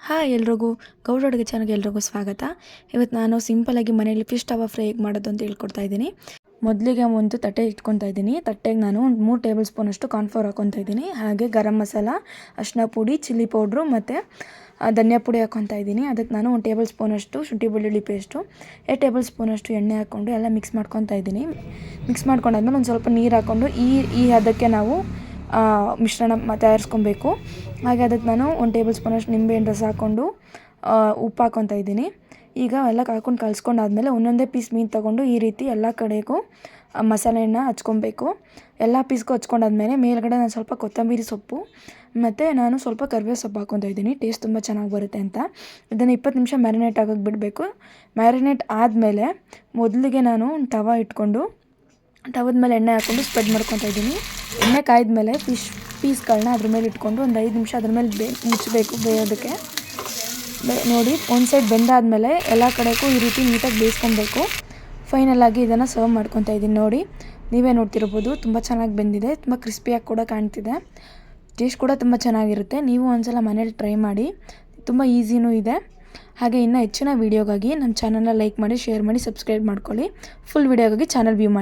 Hi ಎಲ್ರಿಗೂ ಗೌಡ ಅಡುಗೆ ಚಾನಲ್ಗೆ ಎಲ್ರಿಗೂ ಸ್ವಾಗತ. ಇವತ್ತು ನಾನು ಸಿಂಪಲಾಗಿ ಮನೆಯಲ್ಲಿ ಫಿಶ್ ತವಾ ಫ್ರೈ ಹೇಗೆ ಮಾಡೋದು ಅಂತ ಹೇಳ್ಕೊಡ್ತಾ ಇದ್ದೀನಿ. ಮೊದಲಿಗೆ ಒಂದು ತಟ್ಟೆ ಇಟ್ಕೊತಾ ಇದ್ದೀನಿ. ತಟ್ಟೆಗೆ ನಾನು 3 ಟೇಬಲ್ ಸ್ಪೂನ್ ಅಷ್ಟು ಕಾರ್ನ್ಫ್ಲೋರ್ ಹಾಕ್ಕೊತಾ ಇದ್ದೀನಿ. ಹಾಗೆ ಗರಂ ಮಸಾಲ, ಅರಿಶಿನ ಪುಡಿ, ಚಿಲ್ಲಿ ಪೌಡ್ರು ಮತ್ತು ಧನಿಯಾ ಪುಡಿ ಹಾಕ್ಕೊತಾ ಇದ್ದೀನಿ. ಅದಕ್ಕೆ ನಾನು 1 ಟೇಬಲ್ ಸ್ಪೂನ್ ಅಷ್ಟು ಶುಂಠಿ ಬೆಳ್ಳುಳ್ಳಿ ಪೇಸ್ಟು, 2 ಟೇಬಲ್ ಸ್ಪೂನ್ ಅಷ್ಟು ಎಣ್ಣೆ ಹಾಕ್ಕೊಂಡು ಎಲ್ಲ ಮಿಕ್ಸ್ ಮಾಡ್ಕೊತಾ ಇದ್ದೀನಿ. ಮಿಕ್ಸ್ ಮಾಡ್ಕೊಂಡಾದ್ಮೇಲೆ ಒಂದು ಸ್ವಲ್ಪ ನೀರು ಹಾಕ್ಕೊಂಡು ಈ ಹದಕ್ಕೆ ನಾವು ಮಿಶ್ರಣ ತಯಾರಿಸ್ಕೊಬೇಕು. ಹಾಗೆ ಅದಕ್ಕೆ ನಾನು 1 ಟೇಬಲ್ ಸ್ಪೂನ್ ಅಷ್ಟು ನಿಂಬೆಹಣ್ಣು ರಸ ಹಾಕ್ಕೊಂಡು ಉಪ್ಪು ಹಾಕ್ಕೊತಾ ಇದ್ದೀನಿ. ಈಗ ಎಲ್ಲ ಹಾಕ್ಕೊಂಡು ಕಲಿಸ್ಕೊಂಡಾದ್ಮೇಲೆ ಒಂದೊಂದೇ ಪೀಸ್ ಮೀನು ತೊಗೊಂಡು ಈ ರೀತಿ ಎಲ್ಲ ಕಡೆಗೂ ಮಸಾಲೆಯನ್ನು ಹಚ್ಕೊಬೇಕು. ಎಲ್ಲ ಪೀಸ್ಗೂ ಹಚ್ಕೊಂಡಾದ್ಮೇಲೆ ಮೇಲ್ಗಡೆ ನಾನು ಸ್ವಲ್ಪ ಕೊತ್ತಂಬರಿ ಸೊಪ್ಪು ಮತ್ತು ನಾನು ಸ್ವಲ್ಪ ಕರಿಬೇವು ಸೊಪ್ಪು ಹಾಕ್ಕೊತಾ ಇದ್ದೀನಿ. ಟೇಸ್ಟ್ ತುಂಬ ಚೆನ್ನಾಗಿ ಬರುತ್ತೆ ಅಂತ. ಇದನ್ನು 20 ನಿಮಿಷ ಮ್ಯಾರಿನೇಟ್ ಆಗೋಕ್ಕೆ ಬಿಡಬೇಕು. ಮ್ಯಾರಿನೇಟ್ ಆದಮೇಲೆ ಮೊದಲಿಗೆ ನಾನು ತವಾ ಇಟ್ಕೊಂಡು ತವದ ಮೇಲೆ ಎಣ್ಣೆ ಹಾಕ್ಕೊಂಡು ಸ್ಪ್ರೆಡ್ ಮಾಡ್ಕೊತಾ ಇದ್ದೀನಿ. ಎಣ್ಣೆ ಕಾಯ್ದ ಫಿಶ್ ಪೀಸ್ಗಳನ್ನ ಅದ್ರ ಮೇಲೆ ಇಟ್ಕೊಂಡು ಒಂದು 5 ನಿಮಿಷ ಅದ್ರ ಮೇಲೆ ಮುಚ್ಚಬೇಕು ಬೇಯೋದಕ್ಕೆ. ನೋಡಿ, ಒಂದು ಸೈಡ್ ಬೆಂದಾದಮೇಲೆ ಎಲ್ಲ ಕಡೆಗೂ ಈ ರೀತಿ ನೀಟಾಗಿ ಬೇಯಿಸ್ಕೊಬೇಕು. ಫೈನಲಾಗಿ ಇದನ್ನು ಸರ್ವ್ ಮಾಡ್ಕೊತಾ ಇದ್ದೀನಿ. ನೋಡಿ, ನೀವೇ ನೋಡ್ತಿರ್ಬೋದು, ತುಂಬ ಚೆನ್ನಾಗಿ ಬೆಂದಿದೆ, ತುಂಬ ಕ್ರಿಸ್ಪಿಯಾಗಿ ಕೂಡ ಕಾಣ್ತಿದೆ. ಟೇಸ್ಟ್ ಕೂಡ ತುಂಬ ಚೆನ್ನಾಗಿರುತ್ತೆ. ನೀವು ಒಂದ್ಸಲ ಮನೇಲಿ ಟ್ರೈ ಮಾಡಿ, ತುಂಬ ಈಸಿನೂ ಇದೆ. ಹಾಗೆ ಇನ್ನೂ ಹೆಚ್ಚಿನ ವೀಡಿಯೋಗಾಗಿ ನಮ್ಮ ಚಾನಲ್ನ ಲೈಕ್ ಮಾಡಿ, ಶೇರ್ ಮಾಡಿ, ಸಬ್ಸ್ಕ್ರೈಬ್ ಮಾಡ್ಕೊಳ್ಳಿ. ಫುಲ್ ವೀಡಿಯೋಗಾಗಿ ಚಾನಲ್ ವ್ಯೂ ಮಾಡಿ.